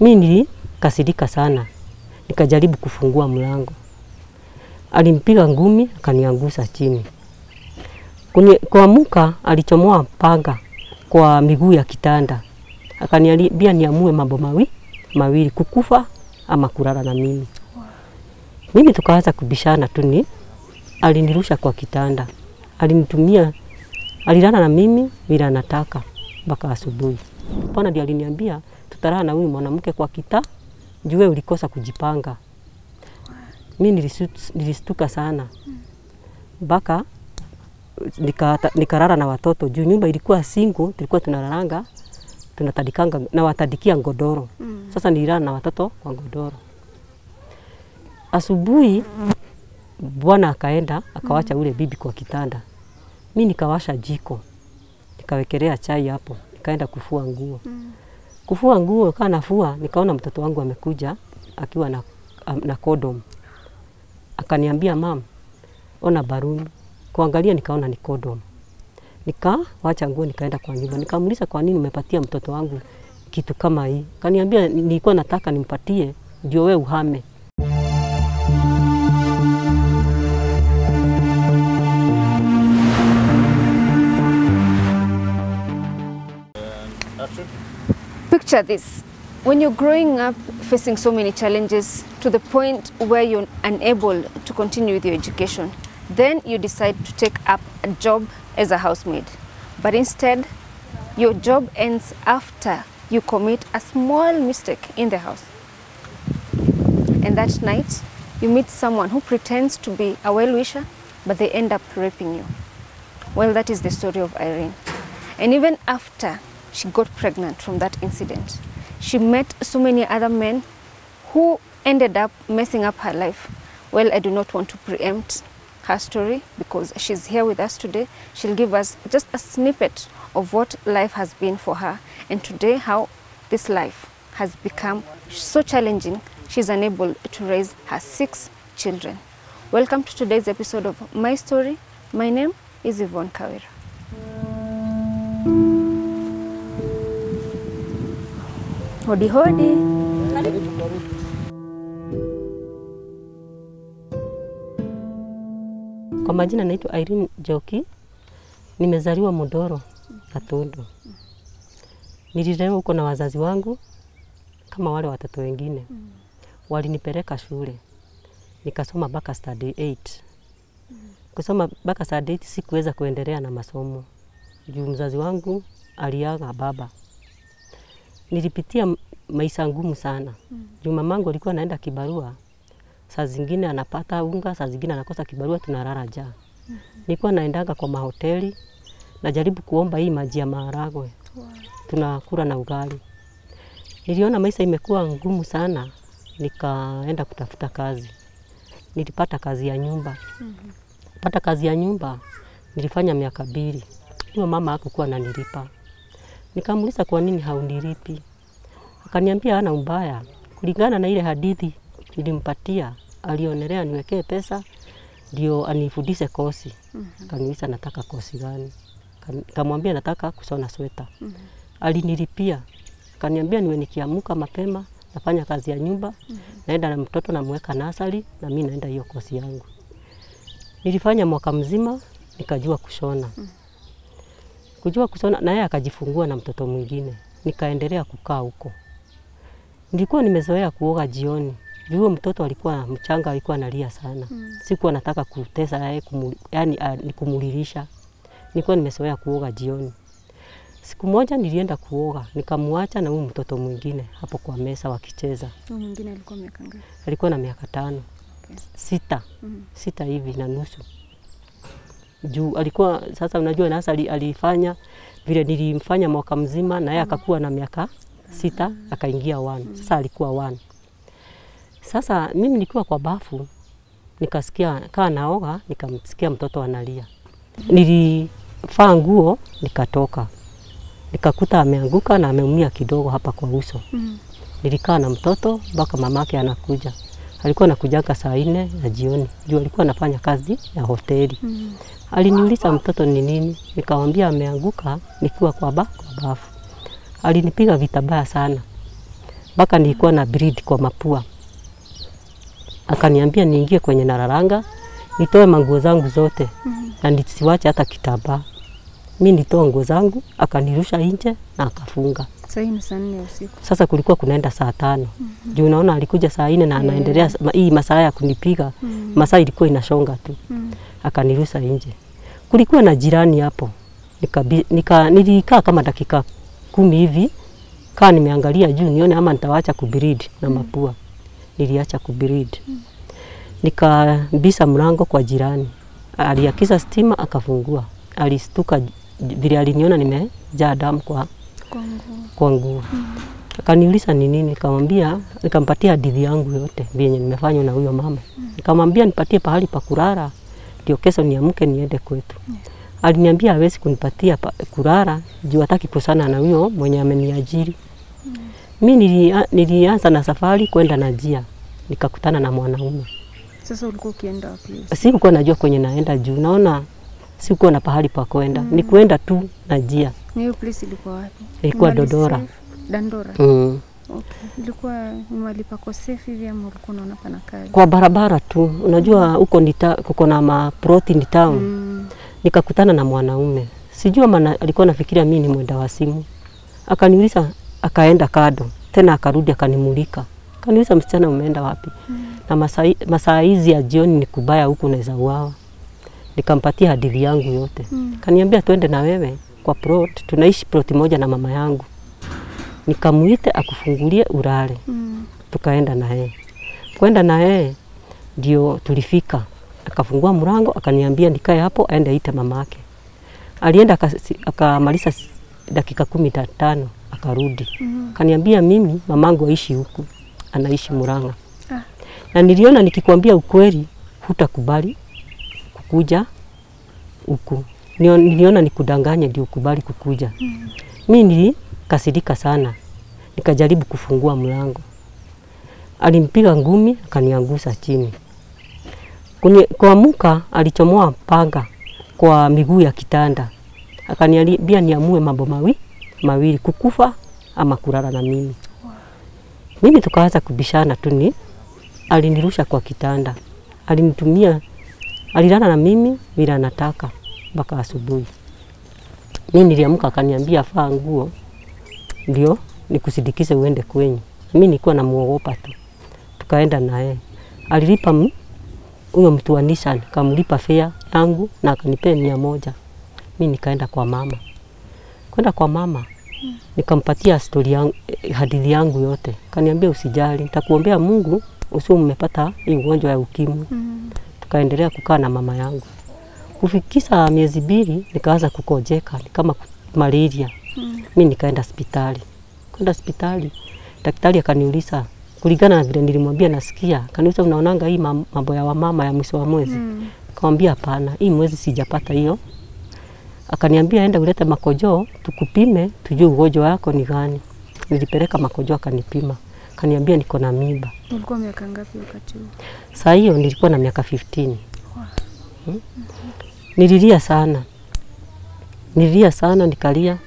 Mimi nilikasirika sana. Nikajaribu kufungua mlango. Alimpiga ngumi akaniangusha chini. Kuamuka alichomoa panga kwa miguu ya kitanda. Akaniambia niamue mambo mawili, kukufa ama kulala na mimi. Mimi tukaanza kubishana tu ni alinirusha kwa kitanda. Alilala na mimi bila nataka mpaka asubuhi. Pana ndiye aliniambia tutalala na huyu mwanamke kwa juu wewe ulikosa kujipanga. Mimi nilistuka sana. Mpaka nikalala na watoto juu nyumba ilikuwa single, tulikuwa tunalalanga tunatadikanga na watadikia godoro. Sasa nililala na watoto kwa godoro. Asubuhi bwana akaenda akawacha ule bibi kwa kitanda. Mimi nikawasha jiko. Nikawekelea chai hapo. Nikaenda kufua nguo. Kufua nguo kana nafua nikaona mtoto wangu amekuja akiwa na condom. Akaniambia mam, ona baruni. Kuangalia nikaona ni condom. Nikawacha nguo nikaenda kwa nyumba. Nikamuuliza kwa nini umepatia mtoto wangu kitu kama hii. Akaniambia nilikuwa nataka nimpatie ndio wewe uhame. Picture this. When you're growing up facing so many challenges to the point where you're unable to continue with your education, then you decide to take up a job as a housemaid. But instead, your job ends after you commit a small mistake in the house. And that night, you meet someone who pretends to be a well-wisher, but they end up raping you. Well, that is the story of Irene. And even after she got pregnant from that incident, she met so many other men who ended up messing up her life. Well, I do not want to preempt her story because she's here with us today. She'll give us just a snippet of what life has been for her, and today how this life has become so challenging she's unable to raise her 6 children. Welcome to today's episode of My Story. My name is Yvonne Kawira. Hodi hodi. Kwa majina naitwa Irene Joki. Nimezaliwa Modoro, Katondo. Nililelewa huko na wazazi wangu kama wale watoto wengine. Walinipeleka shule. Nikasoma mpaka study 8. Kusoma mpaka study 8 sikuweza kuendelea na masomo. Juu mzazi wangu aliaga baba. Nilipitia maisha ngumu sana. Juu mamangu alikuwa anaenda kibarua. Saa zingine anapata unga, saa zingine anakosa kibarua, tunalala njaa. Nilikuwa naendaga kwa mahoteli, najaribu kuomba hii maji ya maharagwe. Tunakula na ugali. Niliona maisha imekuwa ngumu sana, nikaenda kutafuta kazi. Nilipata kazi ya nyumba. Pata kazi ya nyumba, nilifanya miaka 2. Huyo mama hakukuwa ananilipa. Nikamuuliza kwa nini haunilipi. Akaniambia hana ubaya. Kulingana na ile hadithi nilimpatia, alionelea niwekee pesa ndio anifundishe kosi. Kaniuliza nataka kosi gani. Kamwambia nataka kushona sweta. Alinilipia. Kaniambia niwe nikiamka mapema nafanya kazi ya nyumba, naenda na mtoto namweka nasari na mimi naenda hiyo kosi yangu. Nilifanya mwaka mzima nikajua kushona. Kujua kushona na yeye akajifungua na mtoto mwingine. Nikaendelea kukaa huko. Nilikuwa nimezoea kuoga jioni. Juu mtoto alikuwa mchanga, alikuwa analia sana. Sikuwa nataka kutesa yeye, yani nikumulilisha. Nilikuwa nimezoea kuoga jioni. Siku moja nilienda kuoga, nikamwacha na huyu mtoto mwingine hapo kwa mesa wakicheza. Huyu mwingine alikuwa miaka ngapi? Alikuwa na miaka 5. 6. 6 hivi na nusu. Juu alikuwa sasa unajua nasa alifanya vile nilimfanya mwaka mzima na yeye akakuwa na miaka 6 akaingia 1. Sasa alikuwa 1. Sasa mimi nilikuwa kwa bafu nikasikia kaa naoga nikamsikia mtoto analia. Nilivaa nguo nikatoka. Nikakuta ameanguka na ameumia kidogo hapa kwa uso. Nilikaa na mtoto mpaka mamake anakuja. Alikuwa anakujaga saa 4 ya jioni. Juu alikuwa anafanya kazi ya hoteli. Aliniuliza mtoto ni nini? Nikamwambia ameanguka nikiwa kwa bafu. Alinipiga vita baya sana. mpaka nilikuwa na bleed kwa mapua. Akaniambia niingie kwenye nararanga, nitoe manguo zangu zote na nisiwache hata kitambaa. Mimi nitoa nguo zangu, akanirusha nje na akafunga. Sasa ni saa 4 usiku. Sasa kulikuwa kunaenda saa 5. Juu unaona alikuja saa 4 na anaendelea hii masaa ya kunipiga. Masaa ilikuwa inashonga tu. Akanirusha nje. Kulikuwa na jirani hapo. Nilikaa kama dakika 10 hivi. Kaa nimeangalia juu nione ama nitawaacha kubleed na mapua. Niliacha kubleed. Nikabisa mlango kwa jirani. Aliakiza stima akafungua. Alistuka vile aliniona nimejaa damu kwa nguo. Akaniuliza ni nini, nikamwambia, nikampatia hadithi yangu yote vyenye nimefanywa na huyo mama. Nikamwambia nipatie pahali pa kulala ndio kesho niamke niende kwetu. Aliniambia hawezi kunipatia kulala juu hataki kusana na huyo mwenye ameniajiri. Mimi nilianza na safari kwenda na njia. Nikakutana na mwanaume. Sasa ulikuwa ukienda wapi? Sikuwa najua kwenye naenda juu. Naona sikuwa na pahali pa kwenda. Ni kuenda tu na njia. Ni hiyo place ilikuwa wapi? Ilikuwa Dodora. Dandora. Okay. Ilikuwa mahali pako safe hivi ama ulikuwa unaona pana kali? Kwa barabara tu. Unajua huko kuko na maploti ni town. Nikakutana na mwanaume. Sijua maana alikuwa anafikiria mimi ni mwenda wa simu. Akaniuliza, akaenda kado. Tena akarudi akanimulika. Akaniuliza, msichana umeenda wapi? Na masaa hizi ya jioni ni kubaya huku unaweza uawa. Nikampatia hadithi yangu yote. Kaniambia twende na wewe kwa plot. Tunaishi plot moja na mama yangu. Nikamuite akufungulie ulale. Tukaenda na yeye. Kwenda na yeye ndio tulifika. Akafungua mlango akaniambia nikae hapo aende aite mamake. Alienda akamaliza dakika 15 akarudi. Kaniambia mimi mamangu aishi huku. Anaishi Murang'a. Na niliona nikikwambia ukweli hutakubali kukuja huku. Niliona nikudanganye ndio ukubali kukuja. Mimi nilikasirika sana. Nikajaribu kufungua mlango. Alimpiga ngumi akaniangusha chini. Kuamka alichomoa panga kwa miguu ya kitanda. Akaniambia niamue mambo mawili kukufa ama kulala na mimi. Mimi tukaanza kubishana tu ni alinirusha kwa kitanda. Alilala na mimi bila anataka mpaka asubuhi. Mimi niliamka akaniambia vaa nguo ndio nikusindikize uende kwenyu. Mimi nilikuwa namuogopa tu. Tukaenda naye. Alilipa huyo mtu wa Nissan, kamlipa fare yangu na akanipea 100. Mimi nikaenda kwa mama. Kwenda kwa mama nikampatia story yangu, hadithi yangu yote. Kaniambia usijali, nitakuombea Mungu usiwe umepata hii ugonjwa ya ukimwi. Tukaendelea kukaa na mama yangu. Kufikisha miezi 2 nikaanza kukojeka kama malaria. Mimi nikaenda hospitali. Kwenda hospitali daktari akaniuliza kulingana na vile nilimwambia nasikia, kaniuliza unaonanga hii mambo ya wamama ya mwisho wa mwezi? Nikamwambia hapana, hii mwezi sijapata hiyo. Akaniambia enda ulete makojoo tukupime tujue ugonjwa wako ni gani. Nilipeleka makojoo akanipima. Kaniambia niko na mimba. Ulikuwa miaka ngapi wakati huo? Saa hiyo nilikuwa na miaka 15. Nililia sana, nikalia.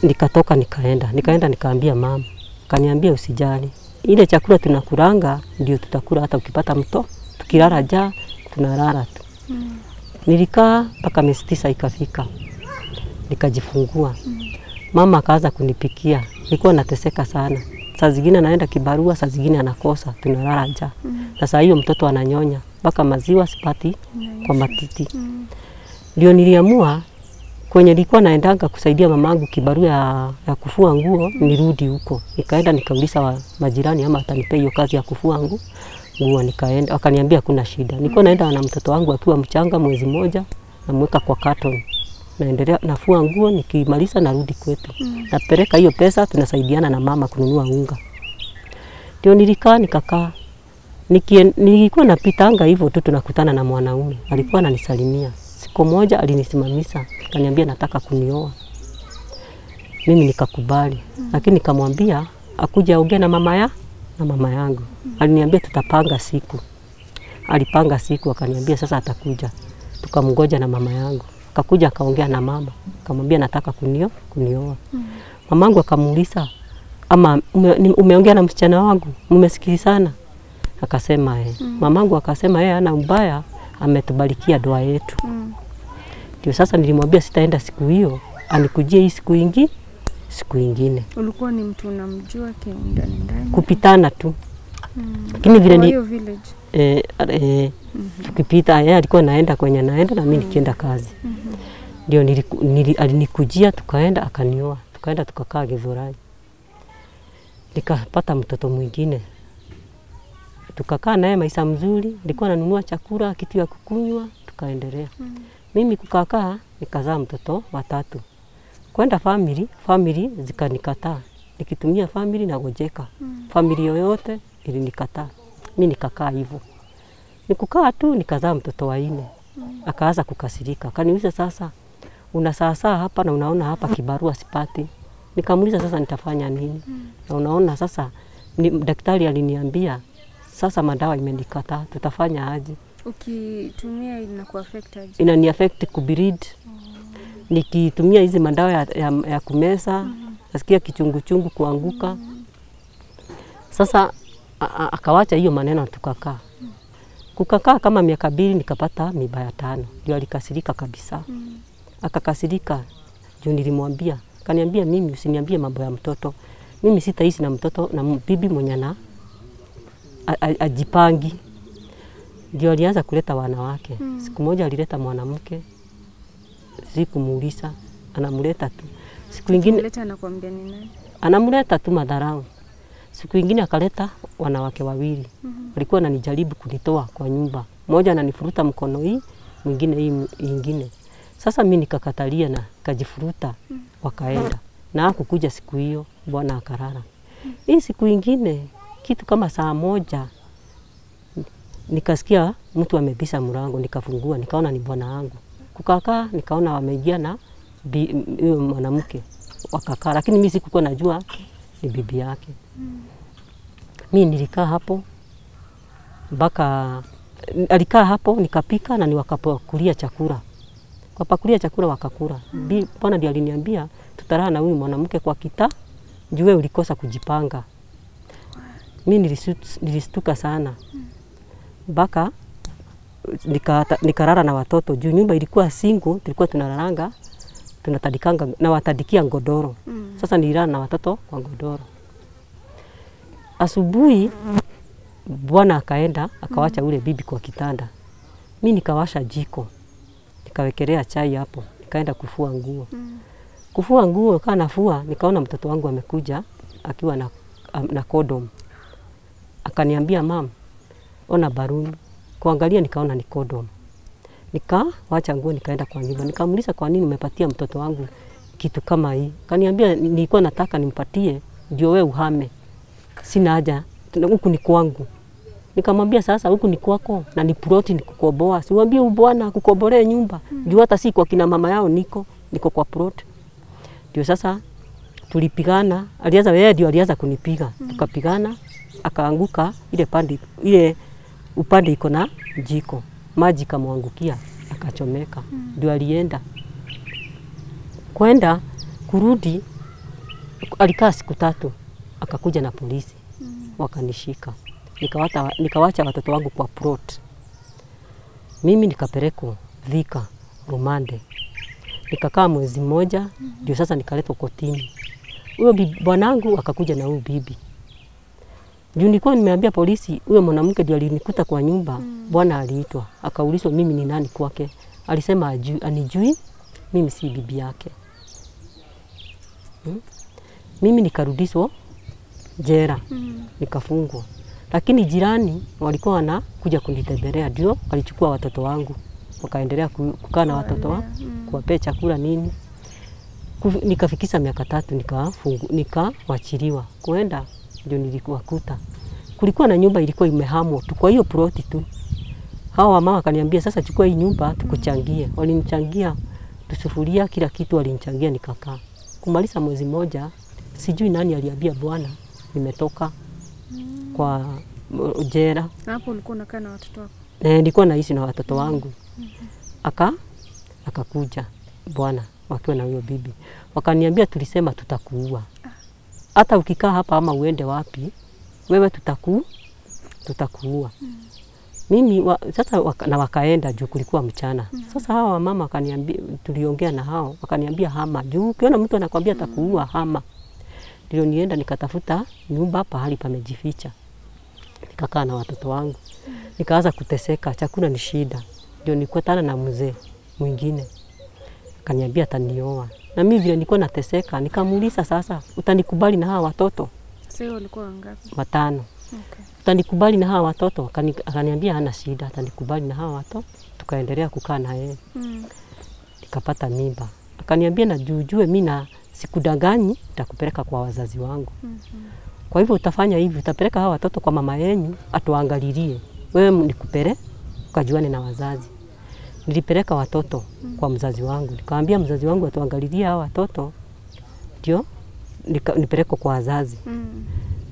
Nikatoka nikaenda nikaambia mama. Kaniambia usijali. Ile chakula tunakuranga ndio tutakula hata ukipata mto. Tukilala njaa tunalala tu. Nilikaa mpaka miezi 9 ikafika. Nikajifungua. Mama akaanza kunipikia. Nilikuwa nateseka sana. Saa zingine naenda kibarua, saa zingine anakosa, tunalala njaa. Na saa hiyo mtoto ananyonya mpaka maziwa sipati kwa matiti. Ndio niliamua kwenye nilikuwa naendanga kusaidia mamangu kibarua ya kufua nguo nirudi huko. Nikaenda nikauliza majirani ama atanipea hiyo kazi ya kufua nguo. Nikaenda wakaniambia kuna shida. Nilikuwa naenda na mtoto wangu akiwa mchanga mwezi 1 namweka kwa carton. Naendelea nafua nguo nikimaliza narudi kwetu. Napeleka hiyo pesa tunasaidiana na mama kununua unga. Ndio nikakaa. Nilikuwa napitanga hivyo tu tunakutana na mwanaume. Alikuwa ananisalimia. Siku moja alinisimamisha, akaniambia nataka kunioa. Mimi nikakubali. Lakini nikamwambia akuja aongee na mama yangu. Aliniambia tutapanga siku. Alipanga siku akaniambia sasa atakuja. Tukamngoja na mama yangu. Akakuja akaongea na mama. Akamwambia nataka kunioa. Mamangu akamuuliza ama umeongea na msichana wangu, mmesikilizana? Akasema mamangu akasema yeye ana mbaya, ametubarikia doa yetu. Ndio sasa nilimwambia sitaenda siku hiyo, anikujie hii siku ingine. Ulikuwa ni mtu unamjua kiundani ndani? Kupitana tu. Lakini vile ni village. Tukipita yeye alikuwa naenda kwenye naenda na mimi nikienda kazi. Ndio alinikujia, tukaenda akanioa. Tukaenda tukakaa Githurai. Nikapata mtoto mwingine. Tukakaa naye maisha mzuri, nilikuwa nanunua chakula, kitu ya kukunywa, tukaendelea. Mimi kukakaa nikazaa mtoto watatu. Kwenda family zikanikataa. Nikitumia family na gojeka. Family yoyote ilinikataa. Mimi nikakaa hivyo. Nikukaa tu nikazaa mtoto wa 4. Akaanza kukasirika. Akaniuliza sasa unasasa hapa na unaona hapa kibarua sipati. Nikamuuliza sasa nitafanya nini? Na unaona sasa daktari aliniambia sasa madawa imenikataa, tutafanya aje? Ukitumia inakuaffect aje? Inani affect kubreed. Nikitumia hizi madawa ya kumeza, nasikia kichungu kuanguka. Sasa akawacha hiyo maneno tukakaa. Kukakaa kama miaka 2 nikapata mimba ya 5. Ndio alikasirika kabisa. Akakasirika juu nilimwambia, kaniambia mimi usiniambie mambo ya mtoto. Mimi sitaishi na mtoto na bibi mwenye na ajipangi. Ndio alianza kuleta wanawake. Siku moja alileta mwanamke. Sikumuuliza, anamleta tu. Siku nyingine analeta anakuambia ni nani? Anamleta tu madharau. Siku nyingine akaleta wanawake 2. Walikuwa wananijaribu kunitoa kwa nyumba. Mmoja ananifuruta mkono hii, mwingine hii nyingine. Sasa mimi nikakatalia na kajifuruta, wakaenda. Na hakukuja siku hiyo, bwana akarara. Hii siku nyingine kitu kama saa 1 nikasikia mtu amebisha mlango, nikafungua, nikaona ni bwana wangu. Kukakaa nikaona wameingia na huyo mwanamke. Wakakaa, lakini mimi sikuwa najua ni bibi yake. Mimi nilikaa hapo mpaka alikaa hapo, nikapika na niwakapakulia chakula. Kwa pakulia chakula wakakula. Bwana ndiye aliniambia tutalala na huyu mwanamke kwa kita, juu wewe ulikosa kujipanga. Mimi nilistuka sana. Mpaka nikarara na watoto juu nyumba ilikuwa single, tulikuwa tunalalanga, tunatadikanga na watadikia godoro. Sasa nililala na watoto kwa godoro. Asubuhi bwana akaenda akawacha ule bibi kwa kitanda. Mimi nikawasha jiko. Nikawekelea chai hapo, nikaenda kufua nguo. Kufua nguo kana nafua, nikaona mtoto wangu amekuja akiwa na condom. Akaniambia mam, ona baruni. Kuangalia nikaona ni condom. Nikawacha nguo nikaenda kwa nyumba. Nikamuuliza kwa nini umepatia mtoto wangu kitu kama hii? Kaniambia nilikuwa nataka nimpatie ndio wewe uhame. Sina haja, huku ni kwangu. Nikamwambia sasa huku ni kwako na ni ploti nikukoboa. Siwaambie bwana kukoborea nyumba. Ndio hata si kwa kina mama yao niko kwa plot. Ndio sasa tulipigana, yeye ndio alianza kunipiga. Tukapigana, akaanguka ile upande iko na jiko. Maji kamwangukia, akachomeka. Ndio alienda. Kwenda kurudi alikaa siku 3. Akakuja na polisi. Wakanishika. Nikawacha watoto wangu kwa plot. Mimi nikapelekwa Thika rumande. Nikakaa mwezi mmoja, ndio sasa nikaletwa kotini. Huyo bwanangu akakuja na huyo bibi. Juu nilikuwa nimeambia polisi huyo mwanamke ndio alinikuta kwa nyumba, bwana aliitwa. Akaulizwa mimi ni nani kwake. Alisema anijui, mimi si bibi yake. Mimi nikarudishwa jela. Nikafungwa. Lakini jirani walikuwa wanakuja kunitembelea, ndio walichukua watoto wangu. Wakaendelea kukaa na watoto wangu, kuwapea chakula nini. Nikafikisha miaka 3 nikawachiliwa. Kuenda ndio nilikuwakuta. Kulikuwa na nyumba ilikuwa imehamwa tu kwa hiyo ploti tu. Hawa mama kaniambia sasa chukua hii nyumba tukuchangie. Walinichangia tusufuria kila kitu walinichangia nikakaa. Kumaliza mwezi mmoja sijui nani aliambia bwana nimetoka kwa jela. Hapo ulikuwa unakaa na watoto wako? Nilikuwa naishi na watoto wangu. Akakuja bwana wakiwa na huyo bibi. Wakaniambia tulisema tutakuua. hata ukikaa hapa ama uende wapi, wewe tutakuua. Mimi sasa na wakaenda juu kulikuwa mchana. Sasa hawa mama wakaniambia, tuliongea na hao, wakaniambia hama. Juu ukiona mtu anakuambia atakuua, hama. Ndio nienda nikatafuta nyumba pahali pamejificha. Nikakaa na watoto wangu. Nikaanza kuteseka, chakula ni shida. Ndio nikutana na mzee mwingine. Akaniambia atanioa. Na mimi vile nilikuwa nateseka, nikamuuliza sasa, utanikubali na hawa watoto? Sio walikuwa wangapi? 5. Okay. Utanikubali na hawa watoto? Akaniambia hana shida, atanikubali na hawa watoto. Tukaendelea kukaa na yeye. Nikapata mimba. Akaniambia na jujue mimi na sikudanganyi, nitakupeleka kwa wazazi wangu. Kwa hivyo utafanya hivi, utapeleka hawa watoto kwa mama yenu atuangalilie. Wewe nikupere ukajuane na wazazi. Nilipeleka watoto kwa mzazi wangu. Nikamwambia mzazi wangu atuangalilie hawa watoto. Ndio nipeleke kwa wazazi.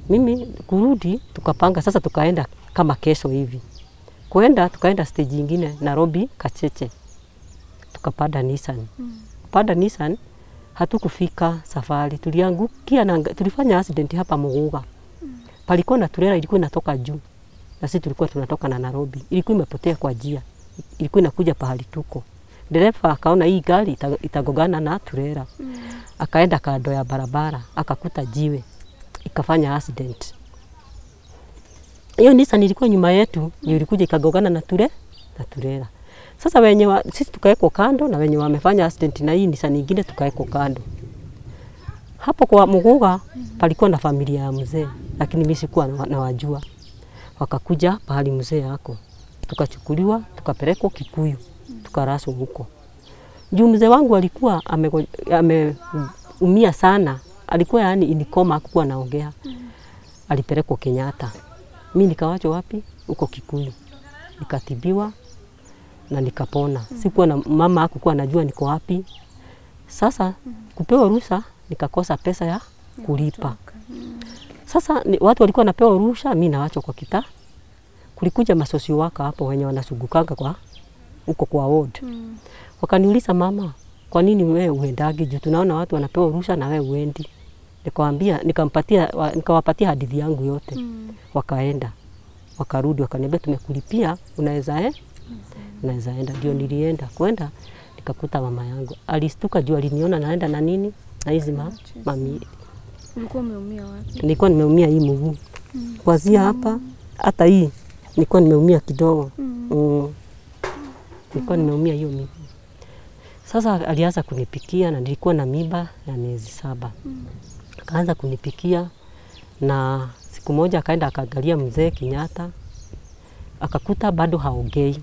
Mimi kurudi tukapanga sasa, tukaenda kama kesho hivi. Tukaenda stage nyingine Nairobi Kacheche. Tukapanda Nissan. Pada Nissan hatukufika safari. Tuliangukia na tulifanya accident hapa Muguga. Palikuwa na trailer ilikuwa inatoka juu. Na sisi tulikuwa tunatoka na Nairobi. Ilikuwa imepotea kwa njia. Ilikuwa inakuja pahali tuko. Dereva akaona hii gari itagogana na trailer. Akaenda kando ya barabara, akakuta jiwe. Ikafanya accident. Hiyo Nissan ilikuwa nyuma yetu, ilikuja ikagogana na trailer. Sasa sisi tukaeko kando na wenye wamefanya accident na hii Nissan nyingine tukaeko kando. Hapo kwa Muguga palikuwa na familia ya mzee, lakini mimi sikuwa nawajua. Wakakuja pahali mzee yako. Tukachukuliwa, tukapelekwa Kikuyu, tukaraswa huko. Juu mzee wangu alikuwa ameumia sana. Alikuwa yani inikoma, hakuwa naongea. Alipelekwa Kenyatta. Mimi nikawachwa wapi? Huko Kikuyu. Nikatibiwa na nikapona. Sikuwa na mama hakuwa anajua niko wapi. Sasa kupewa ruhusa nikakosa pesa ya kulipa. Sasa watu walikuwa wanapewa ruhusa, mimi naachwa kwa kita. Kulikuja masosi waka hapo wenye wanasugukanga kwa huko kwa ward. Wakaniuliza, mama, kwa nini wewe uendage? Juu tunaona watu wanapewa ruhusa na wewe uendi. Nikamwambia, nikawapatia hadithi yangu yote. Wakaenda. Wakarudi wakaniambia tumekulipia, unaweza enda. Ndio nilienda. Kwenda nikakuta mama yangu. Alistuka juu aliniona naenda na nini? Na hizi mami. Ulikuwa umeumia wapi? Nilikuwa nimeumia hii mguu. Kuanzia hapa hata hii nilikuwa nimeumia kidogo. Nilikuwa nimeumia hiyo miguu. Sasa alianza kunipikia na nilikuwa na mimba ya miezi 7. Akaanza kunipikia na siku moja akaenda akaangalia mzee Kenyatta. Akakuta bado haongei.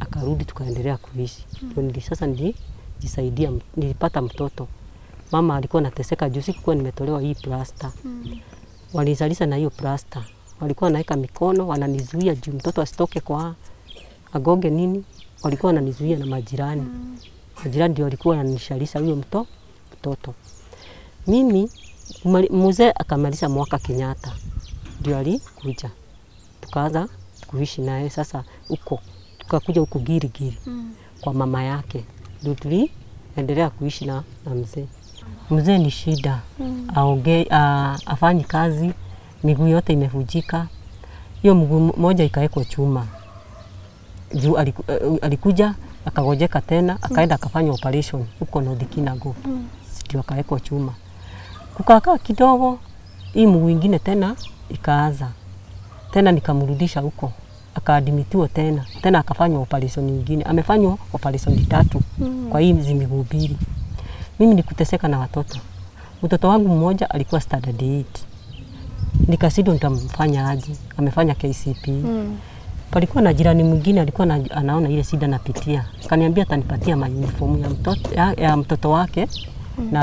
Akarudi tukaendelea kuishi. Ndio sasa nilijisaidia, nilipata mtoto. Mama alikuwa anateseka juu sikuwa nimetolewa hii plasta. Walizalisha na hiyo plasta. Walikuwa wanaweka mikono, wananizuia juu mtoto asitoke kwa agoge nini. Walikuwa wananizuia na majirani. Majirani ndio walikuwa wananishalisha huyo mtoto. Mimi mzee akamaliza mwaka Kenyatta. Ndio alikuja. Tukaanza kuishi naye sasa huko. Tukakuja huko Girigiri kwa mama yake. Ndio tuliendelea kuishi na mzee. Mzee ni shida. Aongee, afanye kazi, miguu yote imevunjika. Hiyo mguu moja ikawekwa chuma. Juu alikuja akagojeka tena, akaenda akafanya operation huko Nodikinago. Ndio akawekwa chuma. Kukaa kidogo, hii mguu ingine tena ikaanza. Tena nikamrudisha huko. Akaadmitiwa tena akafanywa operation nyingine. Amefanywa operation 3 kwa hii miguu 2. Mimi nikuteseka na watoto. Mtoto wangu mmoja alikuwa standard 8. Nikasido nitamfanya aje. Amefanya KCP. Palikuwa na jirani mwingine alikuwa anaona ile shida napitia. Akaniambia atanipatia uniform ya mtoto wake na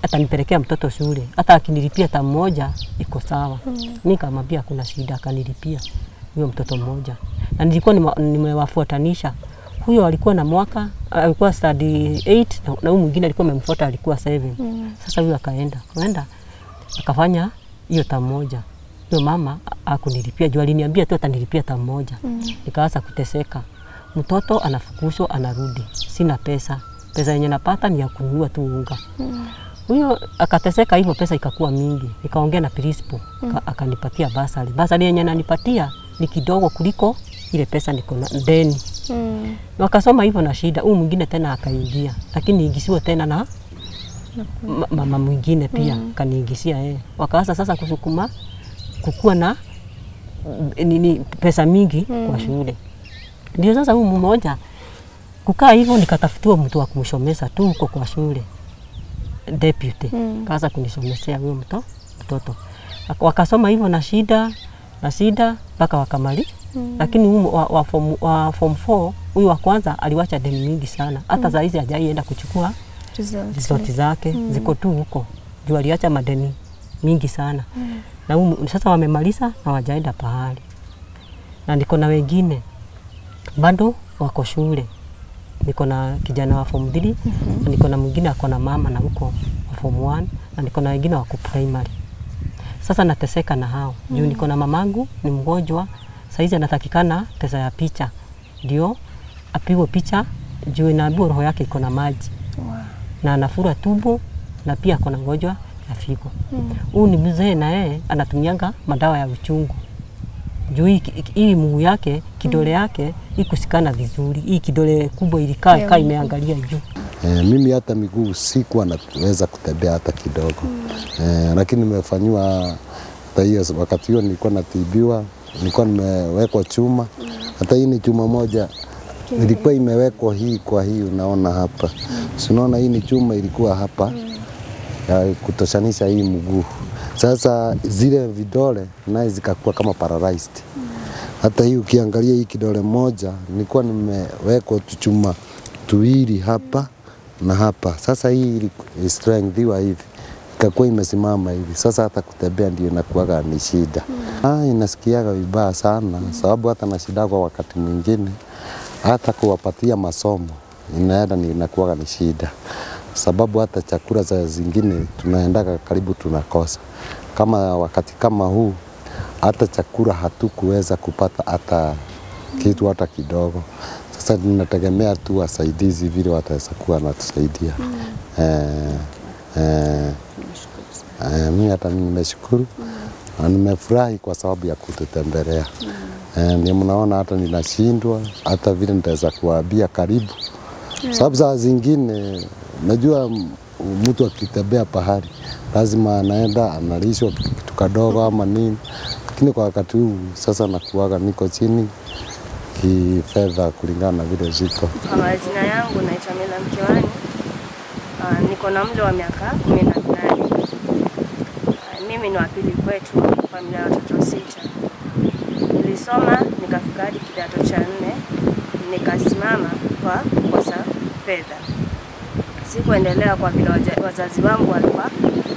atanipelekea mtoto shule. Hata akinilipia hata mmoja iko sawa. Mimi nikamwambia kuna shida, akanilipia huyo mtoto mmoja. Na nilikuwa nimewafuatanisha. Huyo alikuwa na mwaka, alikuwa study 8 na huyu mwingine alikuwa amemfuata alikuwa 7. Sasa huyo akaenda akafanya hiyo tamu moja. Huyo mama akunilipia, juu aliniambia tu atanilipia tamu moja. Nikaanza kuteseka. Mtoto anafukuzwa anarudi. Sina pesa. Pesa yenye napata ni ya kununua tu unga. Huyo akateseka hivyo, pesa ikakuwa mingi. Nikaongea na principal, akanipatia basari. Basari yenye ananipatia ni kidogo kuliko ile pesa niko na deni. Wakasoma hivyo na shida. Huyu mwingine tena akaingia, lakini ingisiwa tena na mama mwingine pia kaniingisia yeye. Wakaanza sasa kusukuma kukua na pesa mingi kwa shule. Ndio sasa huyu mmoja kukaa hivyo, nikatafutiwa mtu wa kumshomesa tu huko kwa shule, deputy. Kaanza kunisomesea huyo mtoto. Wakasoma hivyo na shida mpaka wakamali. Lakini huyu wa form 4 huyu wa kwanza aliwacha deni mingi sana. Hata saa hizi hajaienda kuchukua result zake, ziko tu huko. Juu aliacha madeni mingi sana. Na sasa wamemaliza na wajaenda pahali. Na niko na wengine bado wako shule. Niko na kijana wa form 3, na niko na mwingine ako na mama na huko wa form 1, na niko na wengine wako primary. Sasa nateseka na hao. Juu niko na mamangu ni mgonjwa. Saizi anatakikana pesa ya picha. Ndio apigwe picha juu inaambiwa roho yake iko na maji. Na anafura tumbo na pia ako na ugonjwa ya figo. Huyu ni mzee na yeye anatumianga madawa ya uchungu. Juu hii mguu yake, kidole yake ikusikana vizuri. Hii kidole kubwa ilikaa imeangalia juu. Mimi hata miguu sikuwa naweza kutembea hata kidogo. Lakini nimefanywa hiyo wakati hiyo nilikuwa natibiwa, nilikuwa nimewekwa chuma. Hata hii ni chuma moja ilikuwa imewekwa hii kwa hii unaona hapa. Unaona hii ni chuma ilikuwa hapa ya kutoshanisha hii mguu. Sasa zile vidole naye zikakuwa kama paralyzed. Hata hii ukiangalia hii kidole moja nilikuwa nimewekwa chuma tuwili hapa na hapa. Sasa hii strengthiwa hivi ikakuwa imesimama hivi. Sasa hata kutembea ndio inakuwa ni shida. Inasikiaga vibaya sana sababu hata na shida kwa wakati mwingine hata kuwapatia masomo inakuwa ni shida. Sababu hata chakula za zingine tunaendaga karibu tunakosa. Kama wakati kama huu hata chakula hatukuweza kupata hata kitu hata kidogo. Sasa tunategemea tu wasaidizi vile wataweza kuwa natusaidia. Mimi hata nimeshukuru na nimefurahi kwa sababu ya kututembelea. Ndio mnaona hata ninashindwa hata vile nitaweza kuwaambia karibu. Sababu saa zingine najua mtu akitembea pahali lazima anaenda analishwa kitu kadogo ama nini. Lakini kwa wakati huu sasa nakuaga niko chini kifedha kulingana na vile ziko. Kwa majina yangu naitwa Mila Mkiwani. Niko na umri wa miaka 18. Mimi ni wa pili kwetu, familia ya watoto 6. Nilisoma nikafika hadi kidato cha 4, nikasimama kwa kukosa fedha. Sikuendelea kwa vile wazazi wangu walikuwa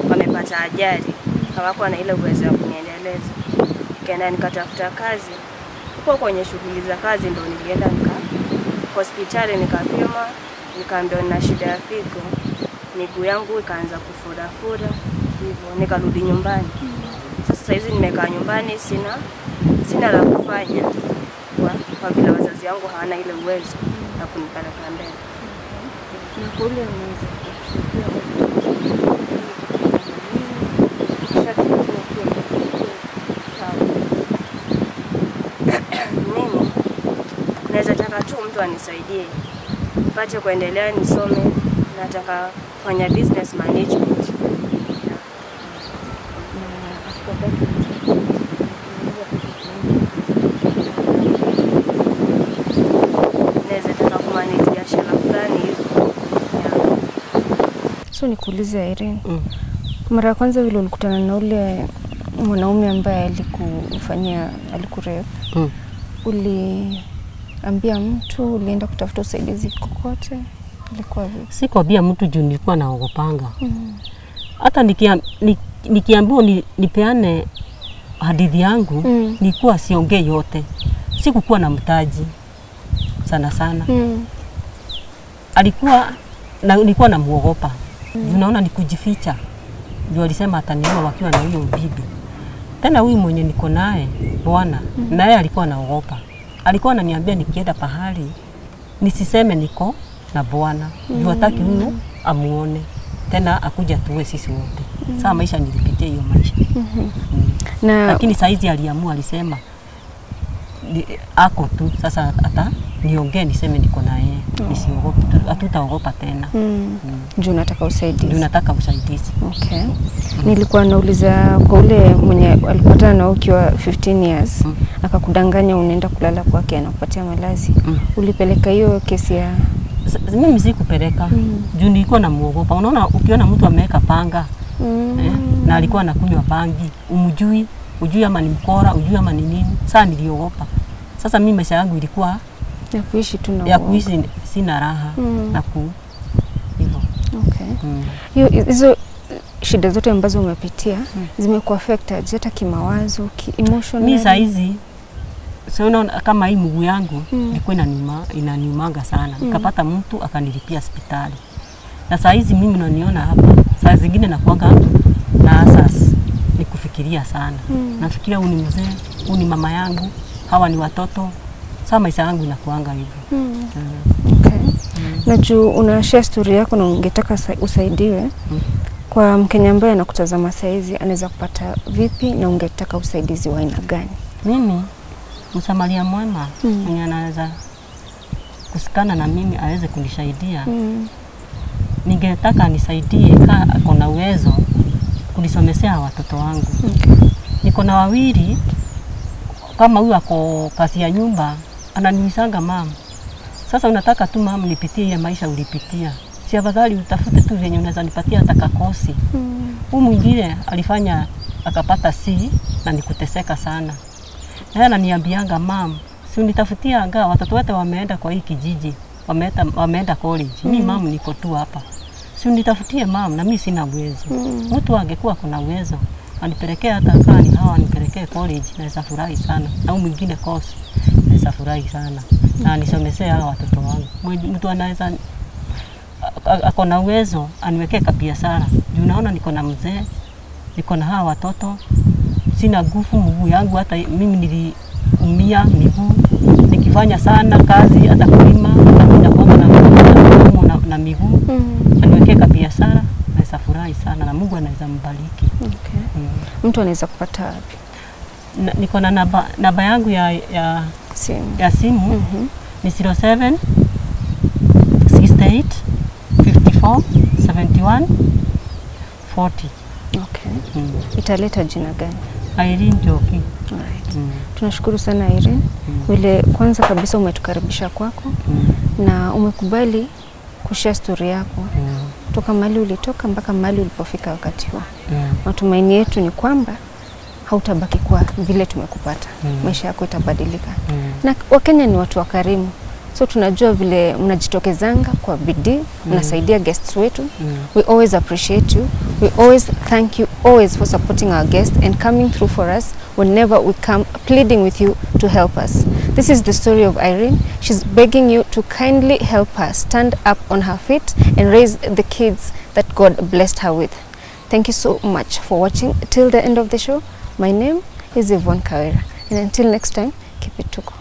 wamepata ajali, hawakuwa na ile uwezo wa kuniendeleza. Nikaenda nikatafuta kazi. Huko kwenye shughuli za kazi ndio nilienda hospitali nikapima, nikaambiwa nina shida ya figo. Miguu yangu ikaanza kufura hivyo, nikarudi nyumbani. Sasa hizi nimekaa nyumbani sina la kufanya kwa vile wazazi wangu hawana ile uwezo wa kunipeleka mbele. Na kule unaweza mimi naweza taka tu mtu anisaidie nipate kuendelea nisome. Nataka kufanya business management. Naweza taka kumanage biashara fulani hizo. So nikuulize Irene. Mara ya kwanza vile ulikutana na ule mwanaume ambaye alikurepe. Uliambia mtu, ulienda kutafuta usaidizi kokote? Ilikuwa vipi? Sikuambia mtu juu nilikuwa naogopanga. Hata nikiambiwa nipeane hadithi yangu, nilikuwa siongee yote. Sikukuwa na mtaji sana. Nilikuwa namuogopa. Unaona ni kujificha. Juu alisema ataniua wakiwa na huyo bibi. Tena huyu mwenye niko naye bwana, naye alikuwa anaogopa. Alikuwa ananiambia nikienda pahali nisiseme niko na bwana. Juu hataki huyu amuone. tena akuja tuwe sisi wote. Sasa maisha nilipitia hiyo maisha. Na lakini saizi aliamua, alisema ako tu sasa, hata niongee niseme niko na yeye, nisiogope, hatutaogopa tena. Juu nataka usaidizi. Juu nataka usaidizi. Okay. Nilikuwa nauliza kwa ule mwenye alipatana na ukiwa 15 years, akakudanganya unaenda kulala kwake anakupatia malazi. Ulipeleka hiyo kesi ya mimi sikupeleka. Juu nilikuwa namuogopa. Unaona, ukiona mtu ameweka panga na alikuwa anakunywa bangi, ujui ama ni mkora, ujui ama ni nini. Sasa niliogopa. Sasa mimi maisha yangu ilikuwa ya kuishi tu na ya kuishi sina raha na hivyo. Okay. Hizo shida zote ambazo umepitia zimekuwa affected hata kimawazo, emotional. Mimi saa hizi unaona kama hii mguu yangu ilikuwa inaniumanga sana. Nikapata mtu akanilipia hospitali. Na saa hizi mimi unaniona hapa, saa zingine nakuanga na asas nikufikiria sana. Nafikiria huyu ni mzee, huyu ni mama yangu, hawa ni watoto. Sasa maisha yangu inakuanga hivyo. Okay. Na juu una share story yako na ungetaka usaidiwe, kwa Mkenya ambaye anakutazama saa hizi anaweza kupata vipi na ungetaka usaidizi wa aina gani? Mimi msamaria mwema mwenye anaweza kusikana na mimi aweze kunisaidia. Ningetaka nisaidie kama ako na uwezo kunisomesea watoto wangu. Niko na wawili, kama huyu ako kazi ya nyumba ananimisanga mama. Sasa unataka tu mama nipitie ile maisha ulipitia. Si afadhali utafute tu venye unaweza nipatia hata kakosi. Huyu mwingine alifanya akapata C na nikuteseka sana. Na ananiambianga mama, si unitafutia anga watoto wote wameenda kwa hii kijiji, wameenda college. Mimi mama niko tu hapa. Si unitafutie mama, na mimi sina uwezo. Mtu angekuwa kuna uwezo anipelekea hata kani hawa nipelekee college, naweza furahi sana. Na huyu mwingine course naweza furahi sana. Na nisomesee hawa watoto wangu. Mtu anaweza ako na uwezo aniwekee kabiashara. Juu naona niko na mzee, niko na hawa watoto, sina nguvu mguu yangu, hata mimi niliumia miguu nikifanya sana kazi, hata kulima ninakuwa na miguu. Aniwekee kabiashara, naweza furahi sana na Mungu anaweza mbariki. Mtu anaweza kupata wapi? Niko na namba yangu ya simu ni 07 68 54 71 40. Okay. Italeta jina gani? Irene Joki. Tunashukuru sana Irene. Vile kwanza kabisa umetukaribisha kwako na umekubali kushare story yako. Toka mahali ulitoka mpaka mahali ulipofika wakati huu. Matumaini yetu ni kwamba hautabaki kwa vile tumekupata. Maisha yako itabadilika. Na Wakenya ni watu wakarimu. So tunajua vile mnajitokezanga kwa bidii, mnasaidia guests wetu. We always appreciate you. We always thank you always for supporting our guests and coming through for us whenever we come, pleading with you to help us. This is the story of Irene. She's begging you to kindly help her stand up on her feet and raise the kids that God blessed her with. Thank you so much for watching till the end of the show. My name is Yvonne, and until next time, keep it Tuko.